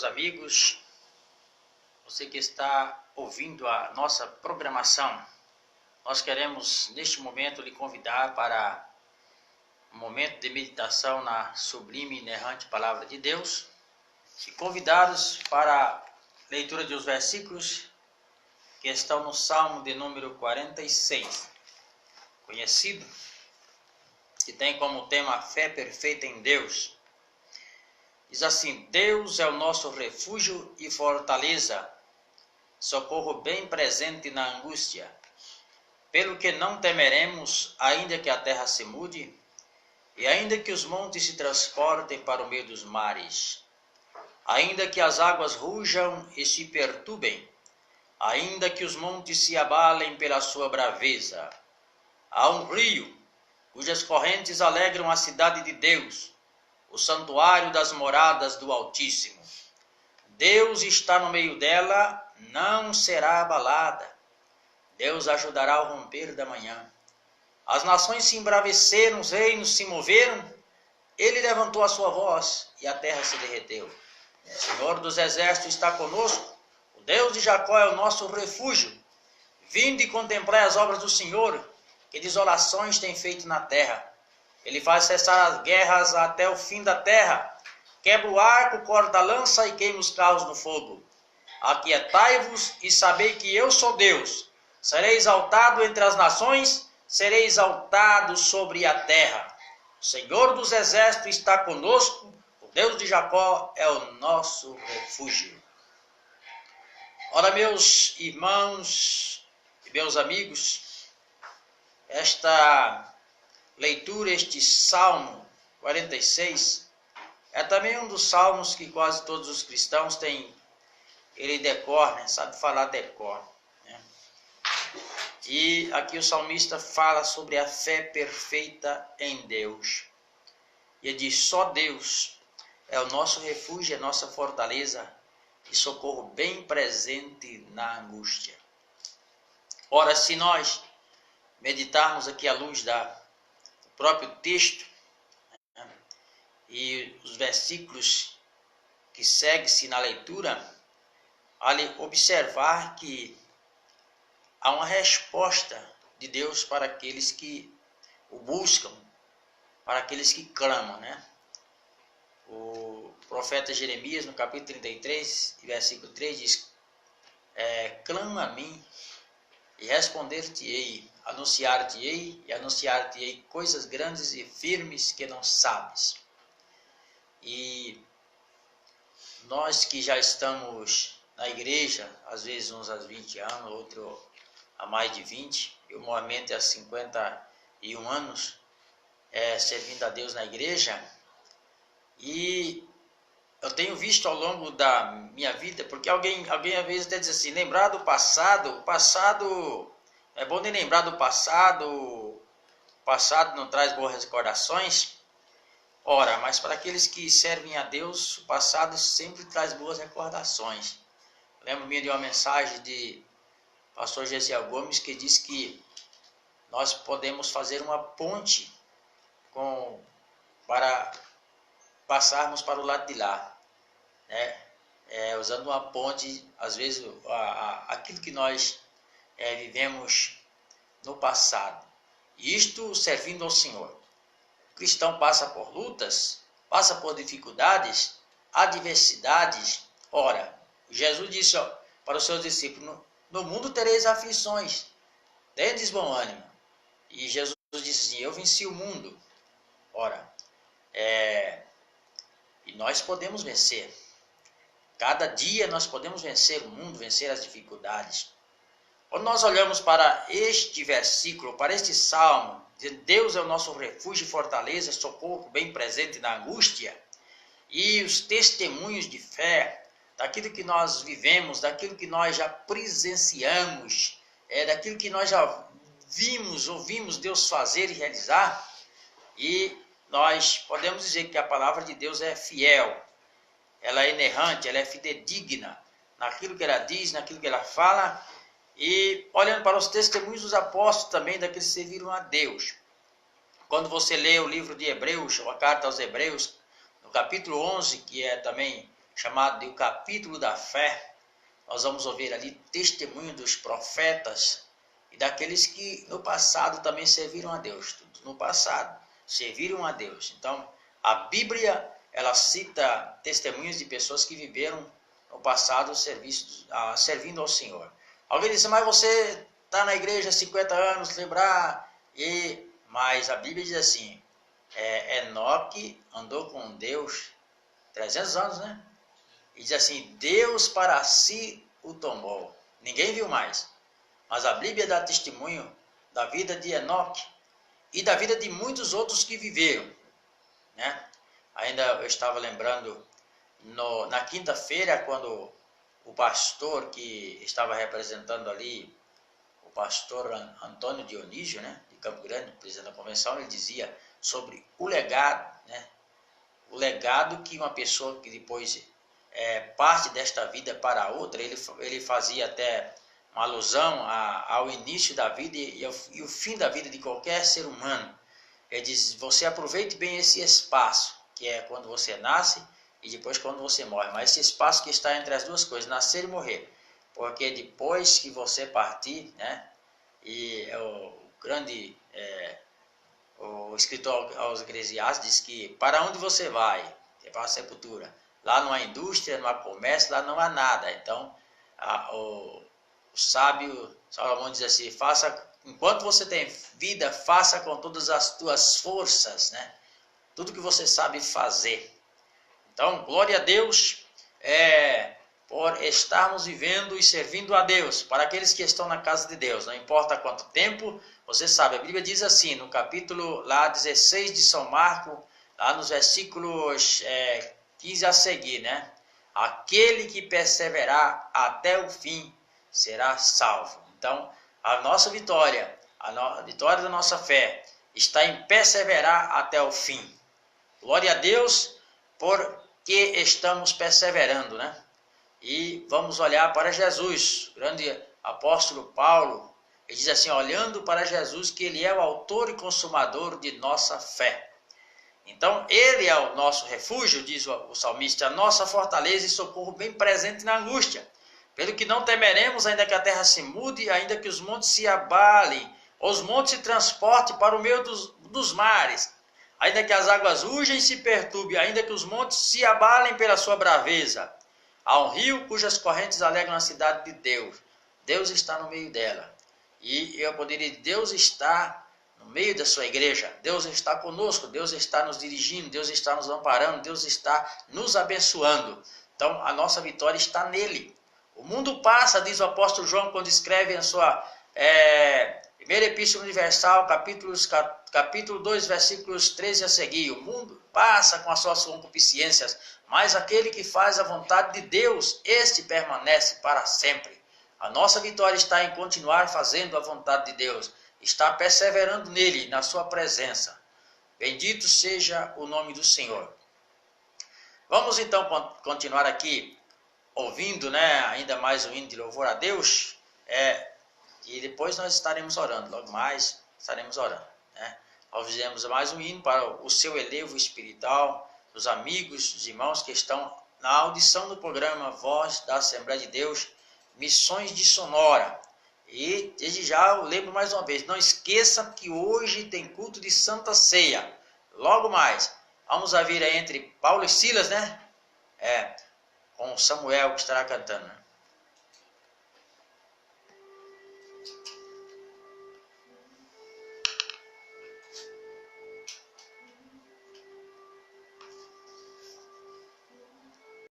Amigos, você que está ouvindo a nossa programação, nós queremos neste momento lhe convidar para um momento de meditação na sublime e inerrante Palavra de Deus e convidados para a leitura dos versículos que estão no Salmo de número 46, conhecido, que tem como tema a fé perfeita em Deus. Diz assim: Deus é o nosso refúgio e fortaleza, socorro bem presente na angústia. Pelo que não temeremos, ainda que a terra se mude, e ainda que os montes se transportem para o meio dos mares, ainda que as águas rujam e se perturbem, ainda que os montes se abalem pela sua braveza. Há um rio, cujas correntes alegram a cidade de Deus, o santuário das moradas do Altíssimo. Deus está no meio dela, não será abalada. Deus ajudará ao romper da manhã. As nações se embraveceram, os reinos se moveram. Ele levantou a sua voz e a terra se derreteu. O Senhor dos exércitos está conosco. O Deus de Jacó é o nosso refúgio. Vinde e contemplai as obras do Senhor, que desolações tem feito na terra. Ele faz cessar as guerras até o fim da terra. Quebra o arco, corta a lança e queima os carros no fogo. Aquietai-vos e sabei que eu sou Deus. Serei exaltado entre as nações, serei exaltado sobre a terra. O Senhor dos exércitos está conosco, o Deus de Jacó é o nosso refúgio. Ora, meus irmãos e meus amigos, esta leitura, este Salmo 46, é também um dos salmos que quase todos os cristãos têm ele decor, né? Sabe falar decor, né? E aqui o salmista fala sobre a fé perfeita em Deus. E ele diz: só Deus é o nosso refúgio, a nossa fortaleza e socorro bem presente na angústia. Ora, se nós meditarmos aqui à luz do próprio texto, né, e os versículos que seguem-se na leitura, ali observar que há uma resposta de Deus para aqueles que o buscam, para aqueles que clamam, né? O profeta Jeremias, no capítulo 33, versículo 3, diz: clama a mim e responder-te-ei, anunciar-te-ei e anunciar-te-ei coisas grandes e firmes que não sabes. E nós que já estamos na igreja, às vezes uns há 20 anos, outro há mais de 20, eu normalmente há 51 anos, servindo a Deus na igreja, e eu tenho visto ao longo da minha vida, porque alguém às vezes até diz assim: lembrar do passado, o passado, é bom nem lembrar do passado, o passado não traz boas recordações. Ora, mas para aqueles que servem a Deus, o passado sempre traz boas recordações. Lembro-me de uma mensagem de pastor Gesiel Gomes que diz que nós podemos fazer uma ponte para passarmos para o lado de lá, né? Usando uma ponte, às vezes, aquilo que nós vivemos no passado. E isto servindo ao Senhor. O cristão passa por lutas, passa por dificuldades, adversidades. Ora, Jesus disse para os seus discípulos: no mundo tereis aflições, tendes bom ânimo. E Jesus disse assim: eu venci o mundo. Ora, e nós podemos vencer. Cada dia nós podemos vencer o mundo, vencer as dificuldades. Quando nós olhamos para este versículo, para este salmo, Deus é o nosso refúgio e fortaleza, socorro bem presente na angústia, e os testemunhos de fé, daquilo que nós vivemos, daquilo que nós já presenciamos, daquilo que nós já vimos, ouvimos Deus fazer e realizar, e nós podemos dizer que a palavra de Deus é fiel, ela é inerrante, ela é fidedigna naquilo que ela diz, naquilo que ela fala. E olhando para os testemunhos dos apóstolos também, daqueles que serviram a Deus. Quando você lê o livro de Hebreus, ou a carta aos Hebreus, no capítulo 11, que é também chamado de o capítulo da fé, nós vamos ouvir ali testemunho dos profetas e daqueles que no passado também serviram a Deus. No passado, serviram a Deus. Então, a Bíblia, ela cita testemunhos de pessoas que viveram no passado servindo ao Senhor. Alguém disse, mas você está na igreja há 50 anos, lembrar, mas a Bíblia diz assim, Enoque andou com Deus 300 anos, né? E diz assim, Deus para si o tomou. Ninguém viu mais. Mas a Bíblia dá testemunho da vida de Enoque e da vida de muitos outros que viveram, né? Ainda eu estava lembrando na quinta-feira, quando o pastor que estava representando ali, o pastor Antônio Dionísio, né, de Campo Grande, presidente da convenção, ele dizia sobre o legado, né? O legado que uma pessoa que depois parte desta vida para outra, ele fazia até uma alusão ao início da vida e o fim da vida de qualquer ser humano. Ele diz, você aproveite bem esse espaço, que é quando você nasce e depois quando você morre. Mas esse espaço que está entre as duas coisas, nascer e morrer. Porque depois que você partir, né, e o escritor aos Eclesiastes diz que para onde você vai? É para a sepultura. Lá não há indústria, não há comércio, lá não há nada. Então, o sábio Salomão diz assim, enquanto você tem vida, faça com todas as tuas forças, né? Tudo que você sabe fazer. Então, glória a Deus por estarmos vivendo e servindo a Deus, para aqueles que estão na casa de Deus, não importa quanto tempo, você sabe, a Bíblia diz assim, no capítulo lá 16 de São Marcos, lá nos versículos 15 a seguir, né? Aquele que perseverar até o fim será salvo. Então, a nossa vitória, a vitória da nossa fé, está em perseverar até o fim. Glória a Deus, porque estamos perseverando, né? E vamos olhar para Jesus, o grande apóstolo Paulo, ele diz assim, olhando para Jesus, que ele é o autor e consumador de nossa fé. Então, ele é o nosso refúgio, diz o salmista, a nossa fortaleza e socorro bem presente na angústia. Pelo que não temeremos, ainda que a terra se mude, ainda que os montes se abalem, os montes se transportem para o meio dos mares, ainda que as águas rugem e se perturbem, ainda que os montes se abalem pela sua braveza. Há um rio cujas correntes alegram a cidade de Deus. Deus está no meio dela. E eu poderia dizer, Deus está no meio da sua igreja. Deus está conosco, Deus está nos dirigindo, Deus está nos amparando, Deus está nos abençoando. Então, a nossa vitória está nele. O mundo passa, diz o apóstolo João, quando escreve em sua primeira epístola universal, capítulo 2, versículos 13 a seguir. O mundo passa com as suas concupiscências, mas aquele que faz a vontade de Deus, este permanece para sempre. A nossa vitória está em continuar fazendo a vontade de Deus, está perseverando nele, na sua presença. Bendito seja o nome do Senhor. Vamos então continuar aqui, ouvindo, né, ainda mais o hino de louvor a Deus, e depois nós estaremos orando, logo mais estaremos orando, né? Nós fizemos mais um hino para o seu elevo espiritual, dos amigos, dos irmãos que estão na audição do programa Voz da Assembleia de Deus, Missões de Sonora. E desde já eu lembro mais uma vez, não esqueça que hoje tem culto de Santa Ceia, logo mais, vamos ouvir aí entre Paulo e Silas, né? Com Samuel que estará cantando.